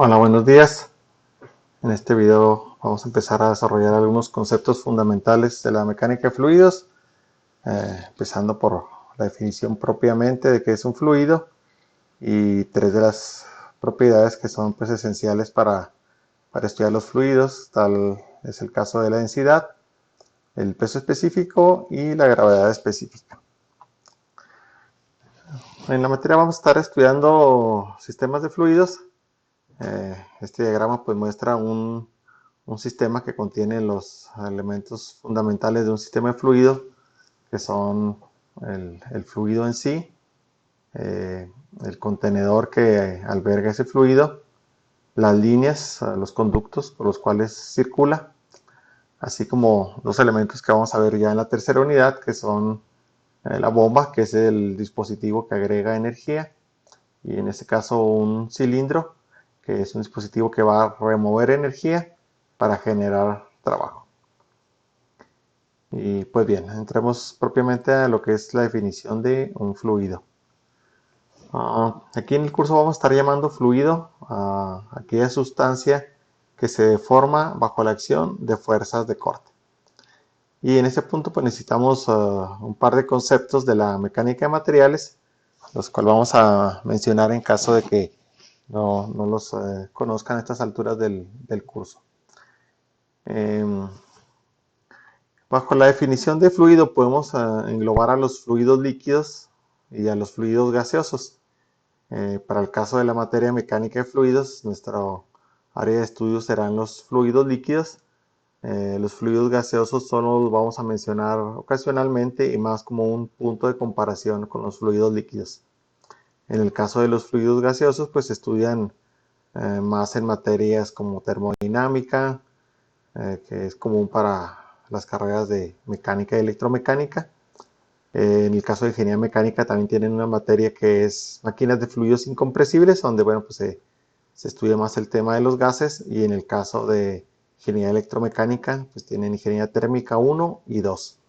Hola, buenos días. En este video vamos a empezar a desarrollar algunos conceptos fundamentales de la mecánica de fluidos, empezando por la definición propiamente de qué es un fluido y tres de las propiedades que son pues, esenciales para estudiar los fluidos, tal es el caso de la densidad, el peso específico y la gravedad específica. En la materia vamos a estar estudiando sistemas de fluidos. Este diagrama pues muestra un sistema que contiene los elementos fundamentales de un sistema de fluido, que son el fluido en sí, el contenedor que alberga ese fluido, las líneas, los conductos por los cuales circula, así como los elementos que vamos a ver ya en la tercera unidad, que son la bomba, que es el dispositivo que agrega energía, y en este caso un cilindro, que es un dispositivo que va a remover energía para generar trabajo. Y pues bien, entremos propiamente a lo que es la definición de un fluido. Aquí en el curso vamos a estar llamando fluido a aquella sustancia que se forma bajo la acción de fuerzas de corte. Y en este punto pues necesitamos un par de conceptos de la mecánica de materiales, los cuales vamos a mencionar en caso de que no los conozcan a estas alturas del curso. Bajo la definición de fluido podemos englobar a los fluidos líquidos y a los fluidos gaseosos. Para el caso de la materia mecánica de fluidos, nuestro área de estudio serán los fluidos líquidos. Los fluidos gaseosos solo los vamos a mencionar ocasionalmente y más como un punto de comparación con los fluidos líquidos. En el caso de los fluidos gaseosos, pues se estudian más en materias como termodinámica, que es común para las carreras de mecánica y electromecánica. En el caso de ingeniería mecánica también tienen una materia que es máquinas de fluidos incompresibles, donde bueno, pues se estudia más el tema de los gases, y en el caso de ingeniería electromecánica, pues tienen ingeniería térmica 1 y 2.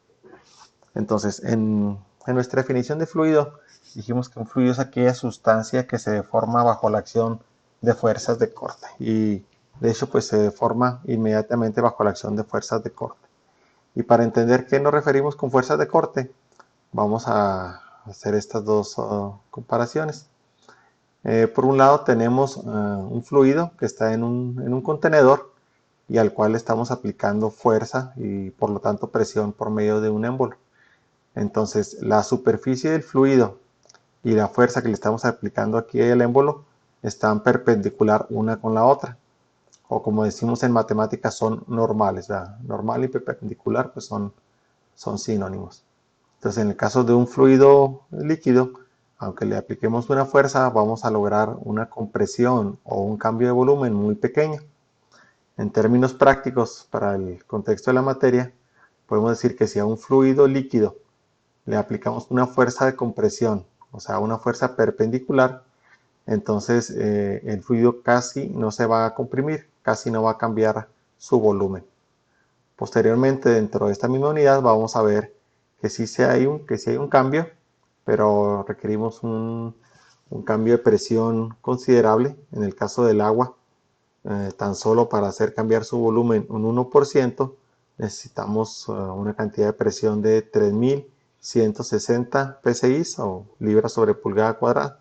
Entonces, en nuestra definición de fluido, dijimos que un fluido es aquella sustancia que se deforma bajo la acción de fuerzas de corte, y de hecho pues se deforma inmediatamente bajo la acción de fuerzas de corte. Y para entender qué nos referimos con fuerzas de corte, vamos a hacer estas dos comparaciones. Por un lado tenemos un fluido que está en un contenedor y al cual estamos aplicando fuerza y por lo tanto presión por medio de un émbolo. Entonces la superficie del fluido y la fuerza que le estamos aplicando aquí al émbolo están perpendicular una con la otra, o como decimos en matemáticas son normales, ¿verdad? Normal y perpendicular pues son sinónimos. Entonces, en el caso de un fluido líquido, aunque le apliquemos una fuerza, vamos a lograr una compresión o un cambio de volumen muy pequeño. En términos prácticos, para el contexto de la materia, podemos decir que si a un fluido líquido le aplicamos una fuerza de compresión, o sea, una fuerza perpendicular, entonces el fluido casi no se va a comprimir, casi no va a cambiar su volumen. Posteriormente, dentro de esta misma unidad, vamos a ver que sí hay un cambio, pero requerimos un cambio de presión considerable. En el caso del agua, tan solo para hacer cambiar su volumen un 1%, necesitamos una cantidad de presión de 3160 psi o libras sobre pulgada cuadrada.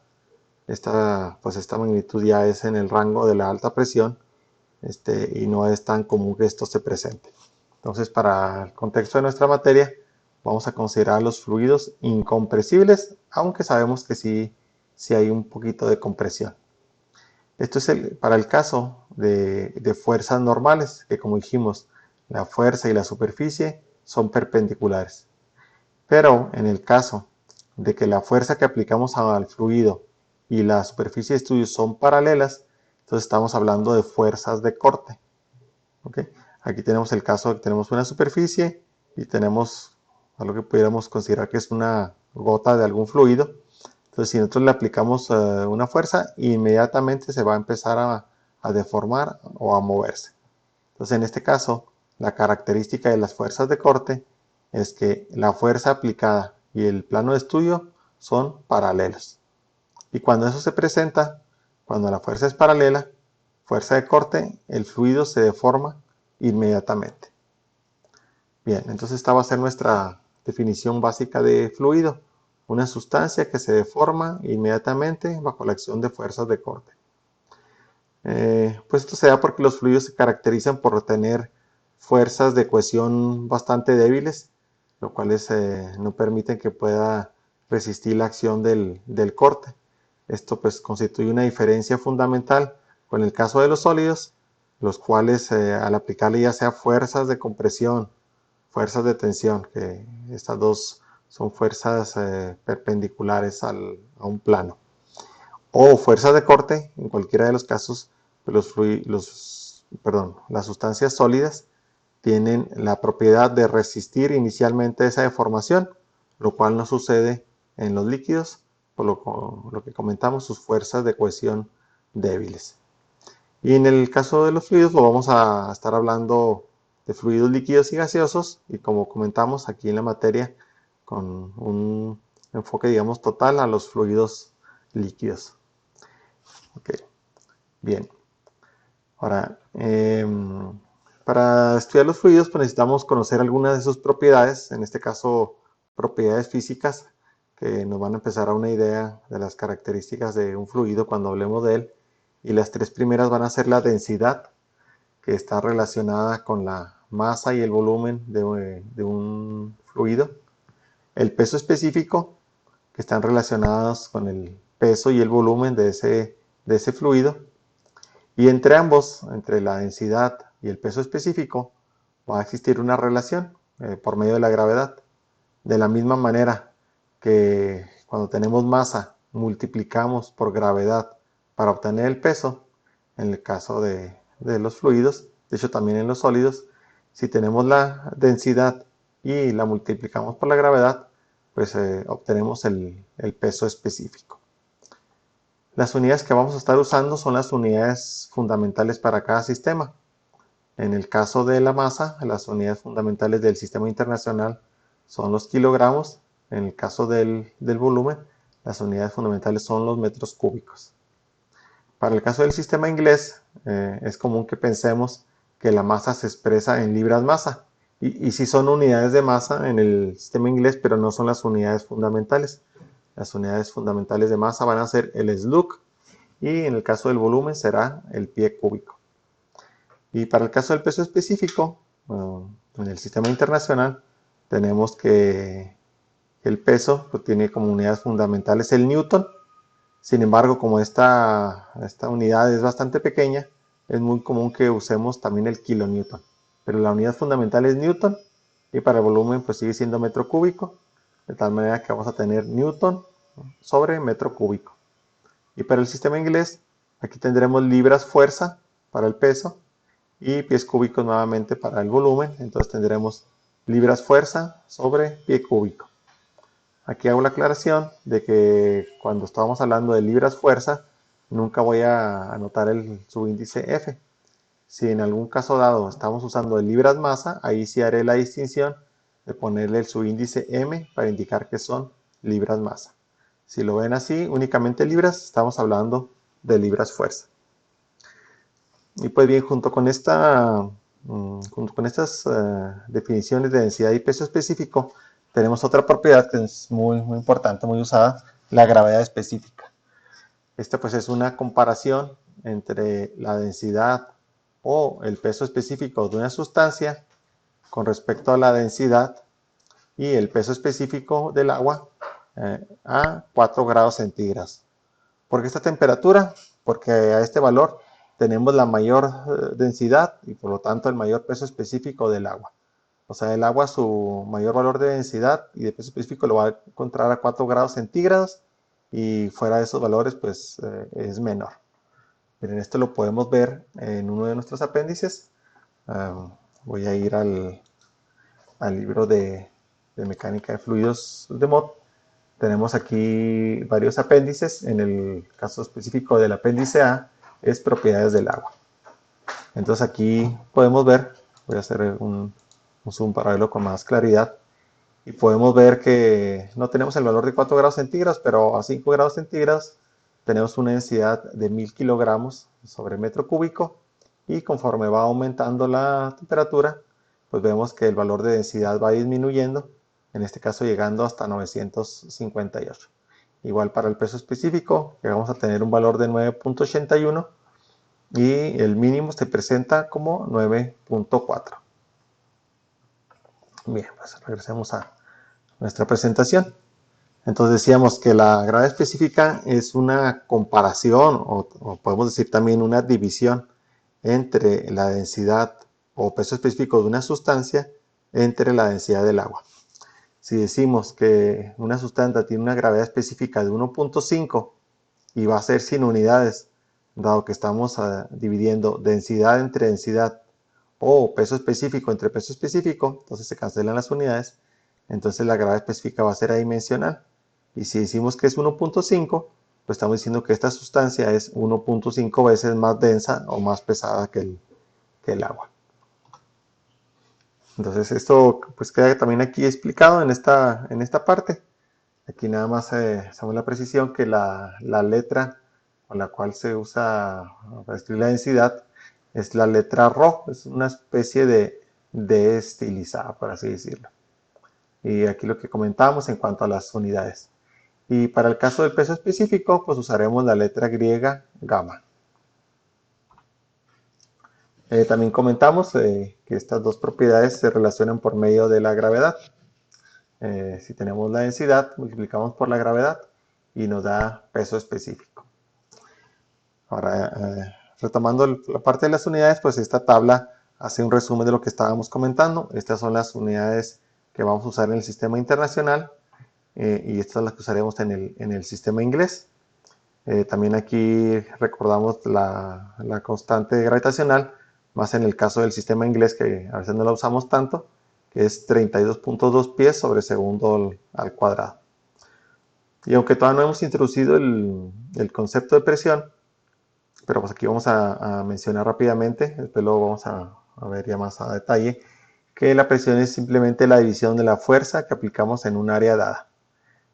Esta magnitud ya es en el rango de la alta presión, y no es tan común que esto se presente. Entonces, para el contexto de nuestra materia, vamos a considerar los fluidos incompresibles, aunque sabemos que sí hay un poquito de compresión. Esto es para el caso de fuerzas normales, que como dijimos, la fuerza y la superficie son perpendiculares. Pero en el caso de que la fuerza que aplicamos al fluido y la superficie de estudio son paralelas, entonces estamos hablando de fuerzas de corte. ¿Okay? Aquí tenemos el caso de que tenemos una superficie y tenemos algo que pudiéramos considerar que es una gota de algún fluido. Entonces, si nosotros le aplicamos una fuerza, inmediatamente se va a empezar a deformar o a moverse. Entonces, en este caso, la característica de las fuerzas de corte es que la fuerza aplicada y el plano de estudio son paralelos. Y cuando eso se presenta, cuando la fuerza es paralela, fuerza de corte, el fluido se deforma inmediatamente. Bien, entonces esta va a ser nuestra definición básica de fluido. Una sustancia que se deforma inmediatamente bajo la acción de fuerzas de corte. Pues esto se da porque los fluidos se caracterizan por tener fuerzas de cohesión bastante débiles, lo cual no permiten que pueda resistir la acción del corte. Esto pues constituye una diferencia fundamental con el caso de los sólidos, los cuales al aplicarle ya sea fuerzas de compresión, fuerzas de tensión, que estas dos son fuerzas perpendiculares a un plano, o fuerzas de corte, en cualquiera de los casos, las sustancias sólidas tienen la propiedad de resistir inicialmente esa deformación, lo cual no sucede en los líquidos, por lo que comentamos, sus fuerzas de cohesión débiles. Y en el caso de los fluidos, lo vamos a estar hablando de fluidos líquidos y gaseosos, y como comentamos aquí en la materia, con un enfoque, digamos, total a los fluidos líquidos. Ok, bien. Ahora, para estudiar los fluidos, pues necesitamos conocer algunas de sus propiedades, en este caso, propiedades físicas, que nos van a empezar a dar una idea de las características de un fluido cuando hablemos de él. Y las tres primeras van a ser la densidad, que está relacionada con la masa y el volumen de un fluido. El peso específico, que están relacionados con el peso y el volumen de ese fluido. Y entre ambos, entre la densidad y el peso específico, va a existir una relación por medio de la gravedad. De la misma manera que cuando tenemos masa, multiplicamos por gravedad para obtener el peso, en el caso de los fluidos, de hecho también en los sólidos, si tenemos la densidad y la multiplicamos por la gravedad, pues obtenemos el peso específico. Las unidades que vamos a estar usando son las unidades fundamentales para cada sistema. En el caso de la masa, las unidades fundamentales del sistema internacional son los kilogramos. En el caso del volumen, las unidades fundamentales son los metros cúbicos. Para el caso del sistema inglés, es común que pensemos que la masa se expresa en libras masa. Y sí son unidades de masa en el sistema inglés, pero no son las unidades fundamentales. Las unidades fundamentales de masa van a ser el slug y en el caso del volumen será el pie cúbico. Y para el caso del peso específico, en el sistema internacional, tenemos que el peso pues, tiene como unidades fundamentales el newton. Sin embargo, como esta unidad es bastante pequeña, es muy común que usemos también el kilonewton. Pero la unidad fundamental es newton y para el volumen pues sigue siendo metro cúbico, de tal manera que vamos a tener newton sobre metro cúbico. Y para el sistema inglés, aquí tendremos libras fuerza para el peso y pies cúbicos nuevamente para el volumen. Entonces tendremos libras fuerza sobre pie cúbico. Aquí hago la aclaración de que cuando estábamos hablando de libras fuerza, nunca voy a anotar el subíndice F. Si en algún caso dado estamos usando el libras masa, ahí sí haré la distinción de ponerle el subíndice M para indicar que son libras masa. Si lo ven así, únicamente libras, estamos hablando de libras fuerza. Y pues bien, junto con estas definiciones de densidad y peso específico, tenemos otra propiedad que es muy, muy importante, muy usada, la gravedad específica. Esta pues es una comparación entre la densidad o el peso específico de una sustancia con respecto a la densidad y el peso específico del agua a 4 grados centígrados. ¿Por qué esta temperatura? Porque a este valor tenemos la mayor densidad y por lo tanto el mayor peso específico del agua. O sea, el agua, su mayor valor de densidad y de peso específico lo va a encontrar a 4 grados centígrados y fuera de esos valores pues es menor. Miren, esto lo podemos ver en uno de nuestros apéndices. Voy a ir al libro de mecánica de fluidos de Mott. Tenemos aquí varios apéndices. En el caso específico del apéndice A es propiedades del agua. Entonces aquí podemos ver, voy a hacer un zoom para verlo con más claridad, y podemos ver que no tenemos el valor de 4 grados centígrados, pero a 5 grados centígrados tenemos una densidad de 1000 kilogramos sobre metro cúbico y conforme va aumentando la temperatura, pues vemos que el valor de densidad va disminuyendo, en este caso llegando hasta 958. Igual para el peso específico, llegamos a tener un valor de 9.81 y el mínimo se presenta como 9.4. Bien, pues regresemos a nuestra presentación. Entonces decíamos que la gravedad específica es una comparación o podemos decir también una división entre la densidad o peso específico de una sustancia entre la densidad del agua. Si decimos que una sustancia tiene una gravedad específica de 1.5 y va a ser sin unidades, dado que estamos dividiendo densidad entre densidad o peso específico entre peso específico, entonces se cancelan las unidades, entonces la gravedad específica va a ser adimensional. Y si decimos que es 1.5, pues estamos diciendo que esta sustancia es 1.5 veces más densa o más pesada que el agua. Entonces esto pues queda también aquí explicado en esta parte. Aquí nada más hacemos la precisión que la letra con la cual se usa para escribir la densidad es la letra Rho, es una especie de estilizada, por así decirlo. Y aquí lo que comentábamos en cuanto a las unidades. Y para el caso del peso específico, pues usaremos la letra griega gamma. También comentamos que estas dos propiedades se relacionan por medio de la gravedad. Si tenemos la densidad, multiplicamos por la gravedad y nos da peso específico. Ahora, retomando la parte de las unidades, pues esta tabla hace un resumen de lo que estábamos comentando. Estas son las unidades que vamos a usar en el sistema internacional y estas son las que usaremos en el sistema inglés. También aquí recordamos la constante gravitacional, más en el caso del sistema inglés que a veces no la usamos tanto, que es 32.2 pies sobre segundo al cuadrado. Y aunque todavía no hemos introducido el concepto de presión, pero pues aquí vamos a mencionar rápidamente, después lo vamos a ver ya más a detalle, que la presión es simplemente la división de la fuerza que aplicamos en un área dada.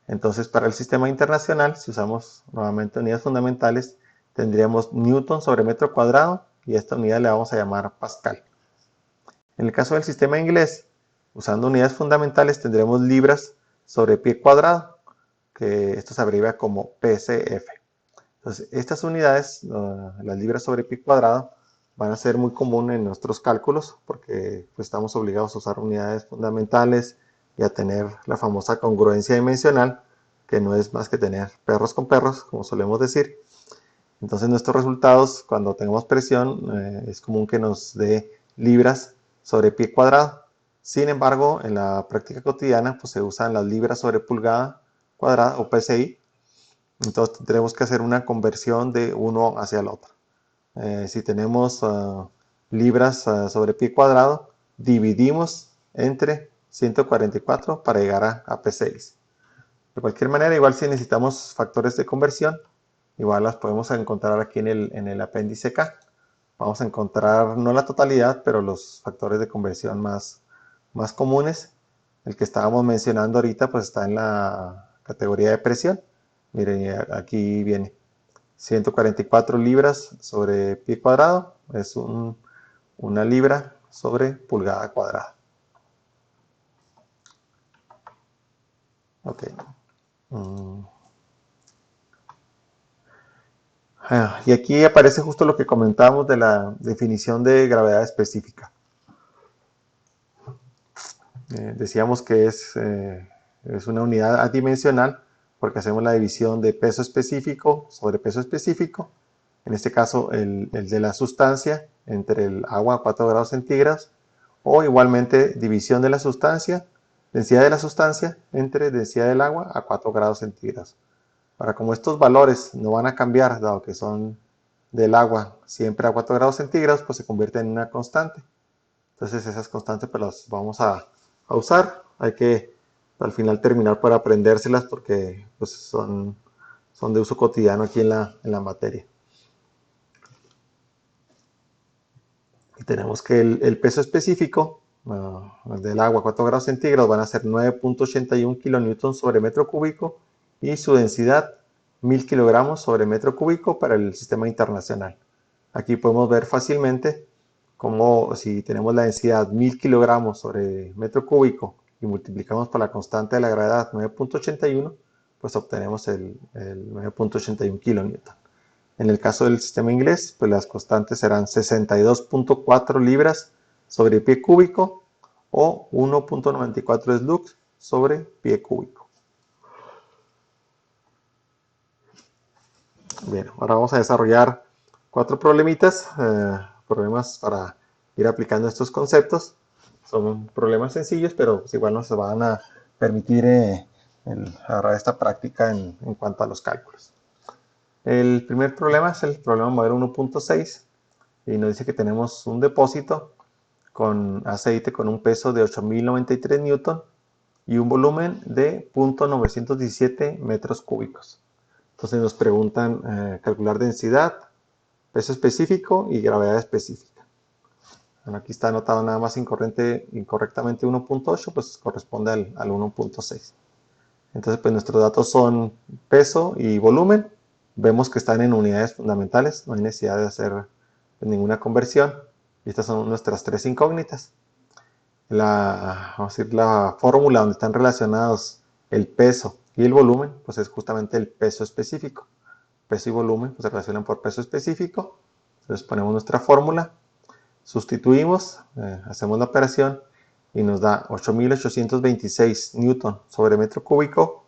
Entonces, para el sistema internacional, si usamos nuevamente unidades fundamentales, tendríamos Newton sobre metro cuadrado y a esta unidad le vamos a llamar Pascal. En el caso del sistema inglés, usando unidades fundamentales, tendremos libras sobre pie cuadrado, que esto se abrevia como PCF. Entonces, estas unidades, las libras sobre pie cuadrado, van a ser muy comunes en nuestros cálculos porque pues, estamos obligados a usar unidades fundamentales y a tener la famosa congruencia dimensional, que no es más que tener perros con perros, como solemos decir. Entonces nuestros resultados, cuando tenemos presión, es común que nos dé libras sobre pie cuadrado. Sin embargo, en la práctica cotidiana, pues se usan las libras sobre pulgada cuadrada o PSI. Entonces tendremos que hacer una conversión de uno hacia el otro. Si tenemos libras sobre pie cuadrado, dividimos entre 144 para llegar a P6. De cualquier manera, igual si necesitamos factores de conversión, igual las podemos encontrar aquí en el apéndice K. Vamos a encontrar no la totalidad, pero los factores de conversión más comunes. El que estábamos mencionando ahorita pues está en la categoría de presión. Miren, aquí viene 144 libras sobre pie cuadrado, es una libra sobre pulgada cuadrada. Ok. Y aquí aparece justo lo que comentábamos de la definición de gravedad específica. Decíamos que es una unidad adimensional porque hacemos la división de peso específico sobre peso específico. En este caso, el de la sustancia entre el agua a 4 grados centígrados, o igualmente división de la sustancia, densidad de la sustancia entre densidad del agua a 4 grados centígrados. Ahora, como estos valores no van a cambiar, dado que son del agua siempre a 4 grados centígrados, pues se convierten en una constante. Entonces esas constantes pues las vamos a usar. Hay que al final terminar por aprendérselas porque pues, son de uso cotidiano aquí en la materia. Y tenemos que el peso específico del agua a 4 grados centígrados van a ser 9.81 kilonewtons sobre metro cúbico y su densidad 1000 kilogramos sobre metro cúbico para el sistema internacional. Aquí podemos ver fácilmente cómo si tenemos la densidad 1000 kilogramos sobre metro cúbico y multiplicamos por la constante de la gravedad 9.81, pues obtenemos el 9.81 kilonewton. En el caso del sistema inglés, pues las constantes serán 62.4 libras sobre pie cúbico o 1.94 slugs sobre pie cúbico. Bien, ahora vamos a desarrollar 4 problemitas, problemas para ir aplicando estos conceptos. Son problemas sencillos, pero pues igual nos van a permitir agarrar esta práctica en cuanto a los cálculos. El primer problema es el problema modelo 1.6 y nos dice que tenemos un depósito con aceite con un peso de 8093 newton y un volumen de 0.917 metros cúbicos. Entonces nos preguntan calcular densidad, peso específico y gravedad específica. Bueno, aquí está anotado nada más incorrectamente 1.8, pues corresponde al 1.6. Entonces pues nuestros datos son peso y volumen. Vemos que están en unidades fundamentales, no hay necesidad de hacer ninguna conversión. Y estas son nuestras tres incógnitas. Vamos a decir, la fórmula donde están relacionados el peso y el volumen, pues es justamente el peso específico. Peso y volumen pues se relacionan por peso específico. Entonces ponemos nuestra fórmula, sustituimos, hacemos la operación y nos da 8826 newton sobre metro cúbico,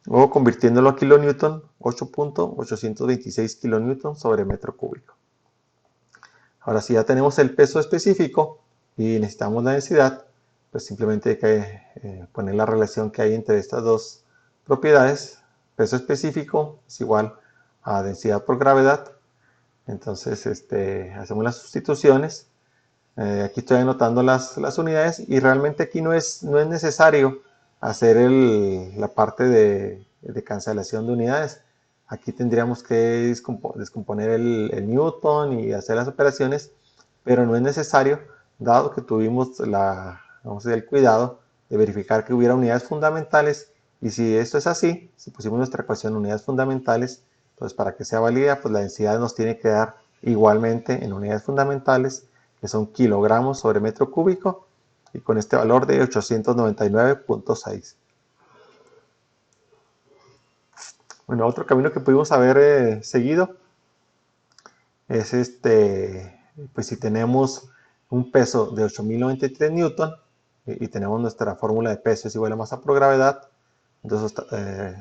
o convirtiéndolo a kilonewton, 8.826 kilonewton sobre metro cúbico. Ahora, si ya tenemos el peso específico y necesitamos la densidad, pues simplemente hay que poner la relación que hay entre estas dos propiedades. Peso específico es igual a densidad por gravedad. Entonces hacemos las sustituciones. Aquí estoy anotando las unidades y realmente aquí no es necesario hacer la parte de cancelación de unidades. Aquí tendríamos que descomponer el newton y hacer las operaciones, pero no es necesario, dado que tuvimos el cuidado de verificar que hubiera unidades fundamentales. Y si esto es así, si pusimos nuestra ecuación en unidades fundamentales, pues para que sea válida, pues la densidad nos tiene que dar igualmente en unidades fundamentales, que son kilogramos sobre metro cúbico, y con este valor de 899.6. Bueno, otro camino que pudimos haber seguido es pues si tenemos un peso de 8093 newton y tenemos nuestra fórmula de peso es igual a masa por gravedad, entonces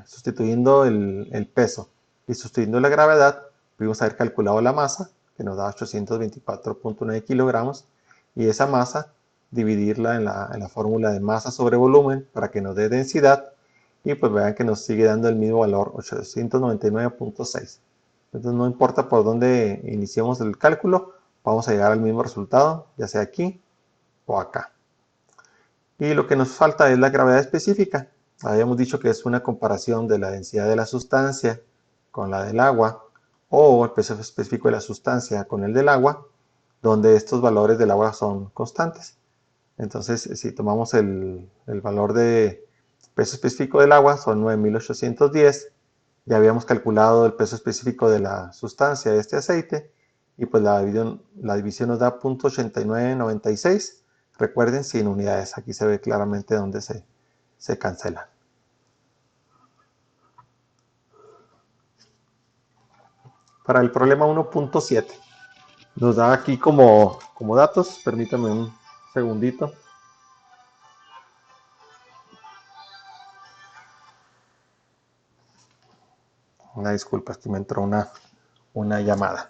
sustituyendo el peso y sustituyendo la gravedad, pudimos haber calculado la masa, que nos da 824.9 kilogramos, y esa masa dividirla en la fórmula de masa sobre volumen para que nos dé densidad, y pues vean que nos sigue dando el mismo valor, 899.6. Entonces no importa por dónde iniciemos el cálculo, vamos a llegar al mismo resultado, ya sea aquí o acá. Y lo que nos falta es la gravedad específica. Habíamos dicho que es una comparación de la densidad de la sustancia con la del agua, o el peso específico de la sustancia con el del agua, donde estos valores del agua son constantes. Entonces, si tomamos el valor de peso específico del agua, son 9810, ya habíamos calculado el peso específico de la sustancia de este aceite, y pues la división nos da 0.8996. Recuerden, sin unidades, aquí se ve claramente dónde se cancelan. Para el problema 1.7, nos da aquí como datos, permítanme un segundito. Una disculpa, aquí me entró una llamada.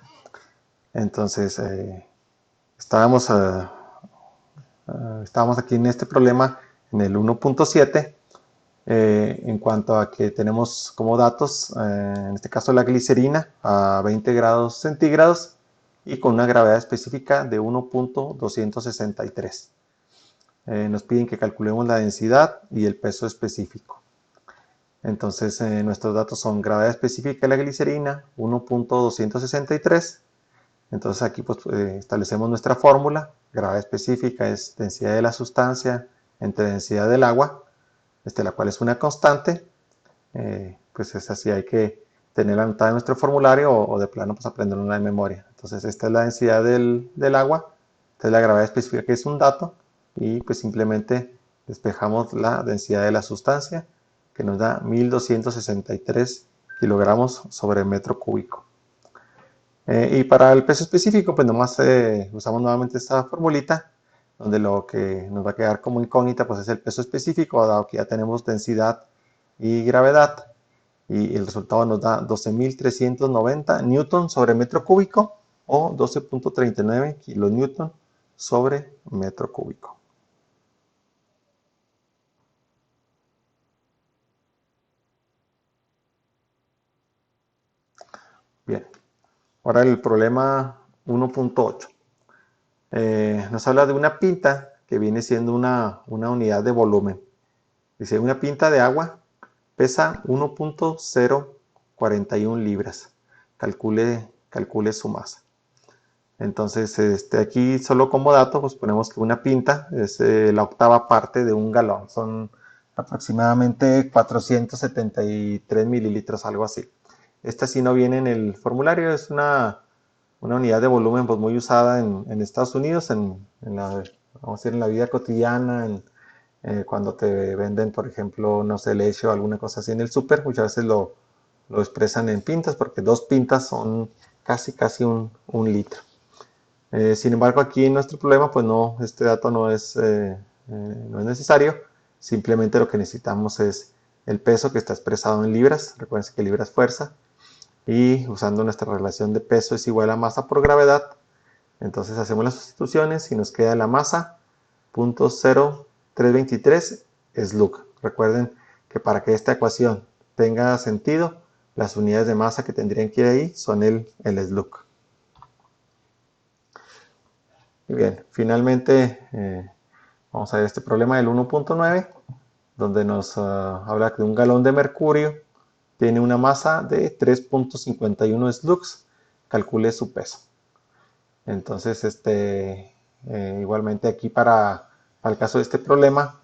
Entonces, estábamos aquí en este problema, en el 1.7, en cuanto a que tenemos como datos, en este caso la glicerina a 20 grados centígrados y con una gravedad específica de 1.263. Nos piden que calculemos la densidad y el peso específico. Entonces nuestros datos son gravedad específica de la glicerina 1.263. Entonces aquí pues, establecemos nuestra fórmula. Gravedad específica es densidad de la sustancia entre densidad del agua, la cual es una constante. pues es así, hay que tenerla anotada en nuestro formulario o de plano pues aprenderla de memoria. Entonces esta es la densidad del agua, esta es la gravedad específica que es un dato y pues simplemente despejamos la densidad de la sustancia que nos da 1263 kilogramos sobre metro cúbico. Y para el peso específico, pues nomás usamos nuevamente esta formulita, donde lo que nos va a quedar como incógnita pues es el peso específico, dado que ya tenemos densidad y gravedad, y el resultado nos da 12.390 newton sobre metro cúbico o 12.39 kilonewton sobre metro cúbico. Bien, ahora el problema 1.8. Nos habla de una pinta que viene siendo una unidad de volumen. Dice, una pinta de agua pesa 1.041 libras. Calcule su masa. Entonces, aquí solo como dato, pues ponemos que una pinta es la octava parte de un galón. Son aproximadamente 473 mililitros, algo así. Esta sí no viene en el formulario, es una unidad de volumen pues, muy usada en Estados Unidos, vamos a decir, en la vida cotidiana, cuando te venden, por ejemplo, no sé, leche o alguna cosa así en el súper, muchas veces lo expresan en pintas, porque 2 pintas son casi un litro. Sin embargo, aquí en nuestro problema, pues no, este dato no es necesario. Simplemente lo que necesitamos es el peso que está expresado en libras. Recuerden que libra es fuerza. Y usando nuestra relación de peso es igual a masa por gravedad. Entonces hacemos las sustituciones y nos queda la masa, 0.0323 slug. Recuerden que para que esta ecuación tenga sentido, las unidades de masa que tendrían que ir ahí son el slug. Y bien, finalmente vamos a ver este problema del 1.9, donde nos habla que un galón de mercurio tiene una masa de 3.51 slugs. Calcule su peso. Entonces, igualmente aquí para el caso de este problema,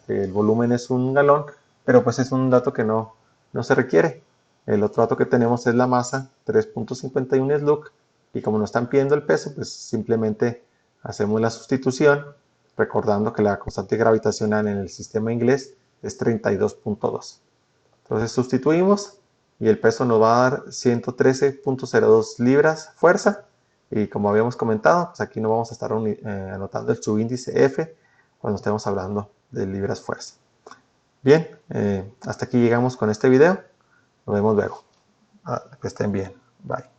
que el volumen es un galón, pero pues es un dato que no se requiere. El otro dato que tenemos es la masa, 3.51 slug, y como nos están pidiendo el peso, pues simplemente hacemos la sustitución, recordando que la constante gravitacional en el sistema inglés es 32.2. Entonces sustituimos y el peso nos va a dar 113.02 libras fuerza. Y como habíamos comentado, pues aquí no vamos a estar anotando el subíndice F cuando estemos hablando de libras fuerza. Bien, hasta aquí llegamos con este video. Nos vemos luego. Que estén bien. Bye.